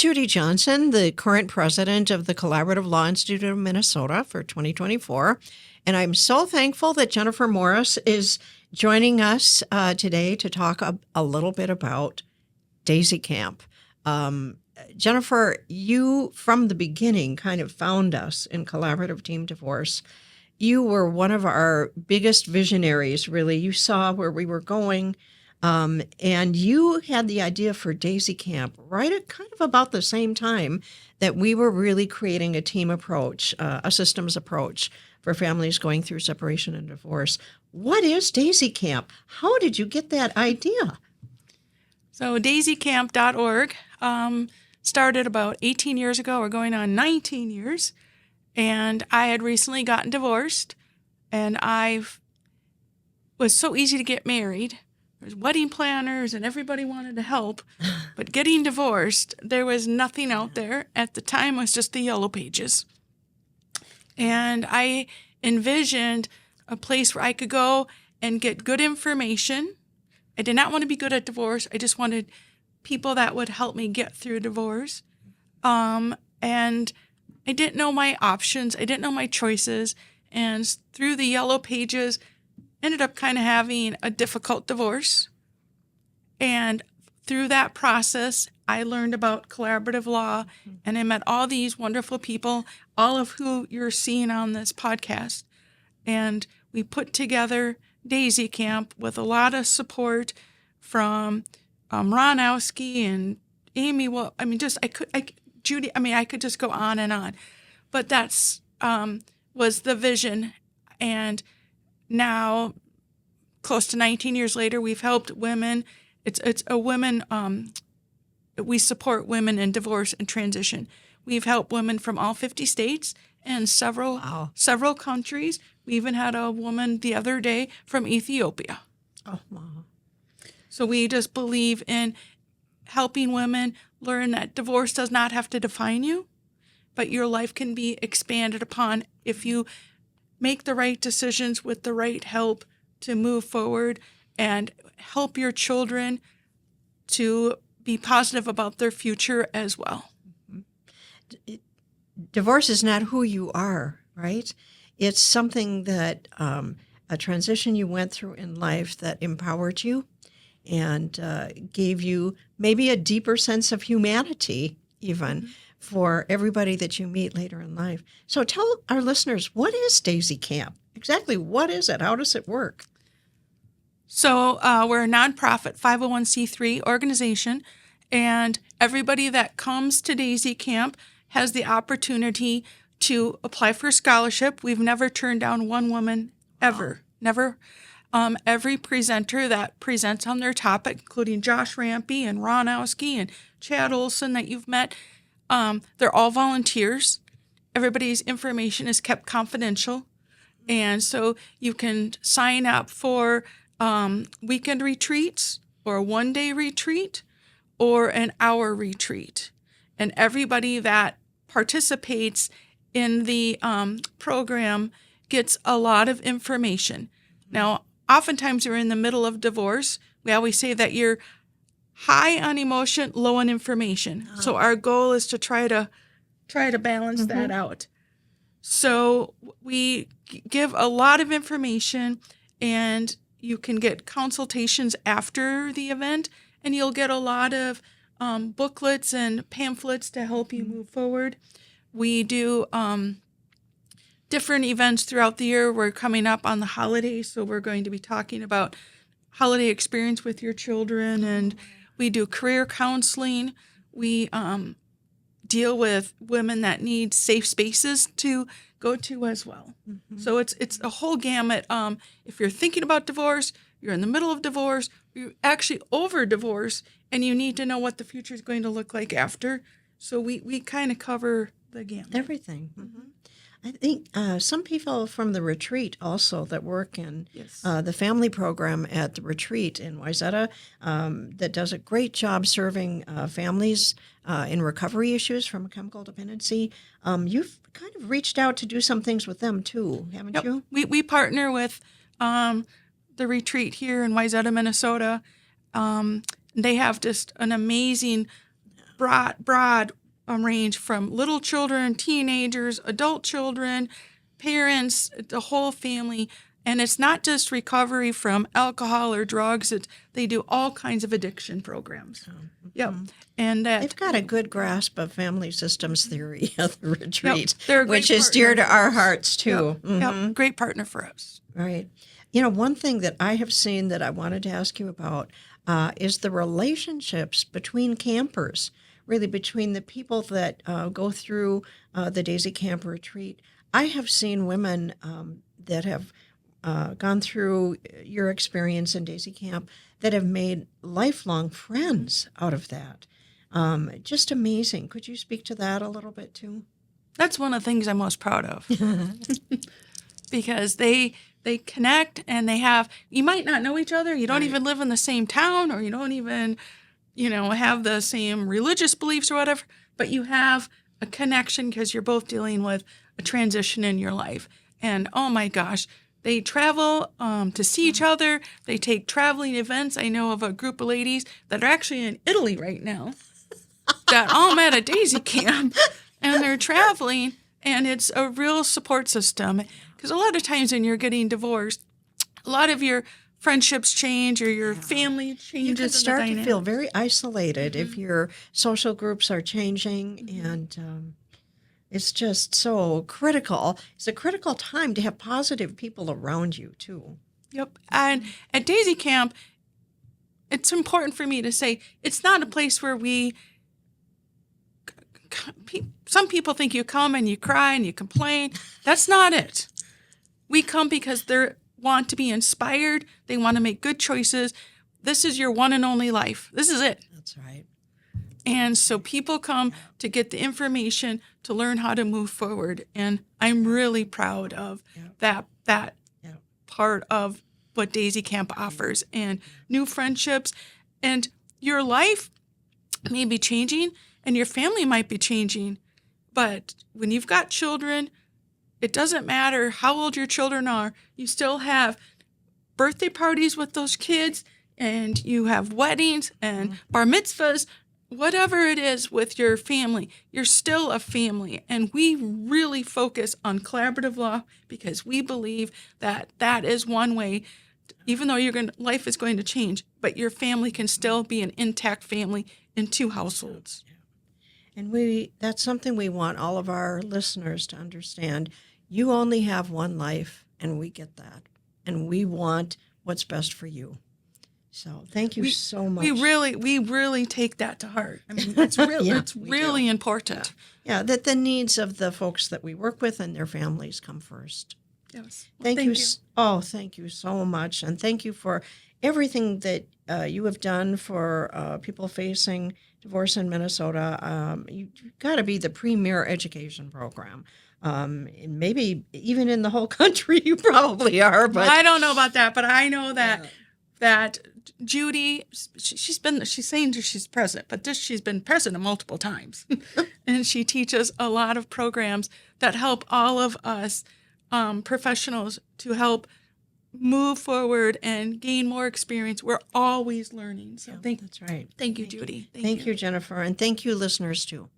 Judy Johnson, the current president of the Collaborative Law Institute of Minnesota for 2024. And I'm so thankful that Jennifer Morris is joining us today to talk a little bit about Daisy Camp. Jennifer, you, from the beginning, kind of found us in Collaborative Team Divorce. You were one of our biggest visionaries, really. You saw where we were going. And you had the idea for Daisy Camp right at kind of about the same time that we were really creating a team approach, a systems approach for families going through separation and divorce. What is Daisy Camp? How did you get that idea? So daisycamp.org started about 18 years ago, or going on 19 years. And I had recently gotten divorced, and I was so easy to get married. There's wedding planners and everybody wanted to help, but getting divorced, there was nothing out there. At the time, it was just the yellow pages. And I envisioned a place where I could go and get good information. I did not want to be good at divorce. I just wanted people that would help me get through divorce. And I didn't know my options. I didn't know my choices. And through the yellow pages, ended up kind of having a difficult divorce. And through that process, I learned about collaborative law, and I met all these wonderful people, all of who you're seeing on this podcast. And we put together Daisy Camp with a lot of support from Ronowski and Amy. Well, I mean, Judy, I mean, I could just go on and on. But that's was the vision. And now, close to 19 years later, we've helped women. It's a women, we support women in divorce and transition. We've helped women from all 50 states and several countries. We even had a woman the other day from Ethiopia. Oh, wow. So we just believe in helping women learn that divorce does not have to define you, but your life can be expanded upon if you make the right decisions with the right help to move forward and help your children to be positive about their future as well. Divorce is not who you are, right? It's something that a transition you went through in life that empowered you and gave you maybe a deeper sense of humanity even for everybody that you meet later in life. So tell our listeners, what is Daisy Camp? Exactly what is it? How does it work? So we're a nonprofit 501c3 organization, and everybody that comes to Daisy Camp has the opportunity to apply for a scholarship. We've never turned down one woman ever, never. Every presenter that presents on their topic, including Josh Rampy and Ronowski and Chad Olson that you've met, they're all volunteers. Everybody's information is kept confidential. And so you can sign up for weekend retreats or a one-day retreat or an hour retreat. And everybody that participates in the program gets a lot of information. Now, oftentimes you're in the middle of divorce. We always say that you're high on emotion, low on information. So our goal is to try to balance that out. So we give a lot of information, and you can get consultations after the event, and you'll get a lot of booklets and pamphlets to help you move forward. We do different events throughout the year. We're coming up on the holidays, so we're going to be talking about holiday experience with your children, and we do career counseling. We deal with women that need safe spaces to go to as well. So it's a whole gamut. If you're thinking about divorce, you're in the middle of divorce, you're actually over divorce, and you need to know what the future is going to look like after. So we kind of cover the gamut. Everything. I think some people from the retreat also that work in the family program at the retreat in Wayzata that does a great job serving families in recovery issues from chemical dependency. You've kind of reached out to do some things with them too, haven't you? We partner with the retreat here in Wayzata, Minnesota. They have just an amazing broad range from little children, teenagers, adult children, parents, the whole family. And it's not just recovery from alcohol or drugs. They do all kinds of addiction programs. Yep. And they've got a good grasp of family systems theory at the retreat, yep. which is dear to our hearts, too. Yep. Great partner for us. Right. One thing that I have seen that I wanted to ask you about is the relationships between campers, really between the people that go through the Daisy Camp retreat. I have seen women that have gone through your experience in Daisy Camp that have made lifelong friends out of that. Just amazing. Could you speak to that a little bit too? That's one of the things I'm most proud of. Because they connect and you might not know each other. You don't even live in the same town, or you don't even, have the same religious beliefs or whatever, but you have a connection because you're both dealing with a transition in your life. And oh my gosh, they travel to see each other. They take traveling events. I know of a group of ladies that are actually in Italy right now that all met at Daisy Camp, and they're traveling, and it's a real support system. Because a lot of times when you're getting divorced, a lot of your friendships change or your family changes. You can start to feel very isolated if your social groups are changing, and it's just so critical. It's a critical time to have positive people around you, too. Yep. And at Daisy Camp, it's important for me to say it's not a place where some people think you come and you cry and you complain. That's not it. We come because they want to be inspired. They want to make good choices. This is your one and only life. This is it. That's right. And so people come to get the information to learn how to move forward. And I'm really proud of that part of what Daisy Camp offers, and new friendships. And your life may be changing and your family might be changing. But when you've got children, it doesn't matter how old your children are. You still have birthday parties with those kids, and you have weddings and bar mitzvahs. Whatever it is with your family, you're still a family. And we really focus on collaborative law because we believe that that is one way, even though life is going to change, but your family can still be an intact family in two households. And that's something we want all of our listeners to understand. You only have one life, and we get that. And we want what's best for you. So thank you so much. We really take that to heart. I mean, it's really important. Yeah, that the needs of the folks that we work with and their families come first. Yes. Well, thank you. Oh, thank you so much. And thank you for everything that you have done for people facing divorce in Minnesota. You've got to be the premier education program. Maybe even in the whole country, you probably are. But I don't know about that, but I know that Judy, she's saying she's president, but she's been president multiple times. And she teaches a lot of programs that help all of us professionals to help move forward and gain more experience. We're always learning. So that's right. Thank you, Judy. Thank you, Jennifer. And thank you, listeners, too.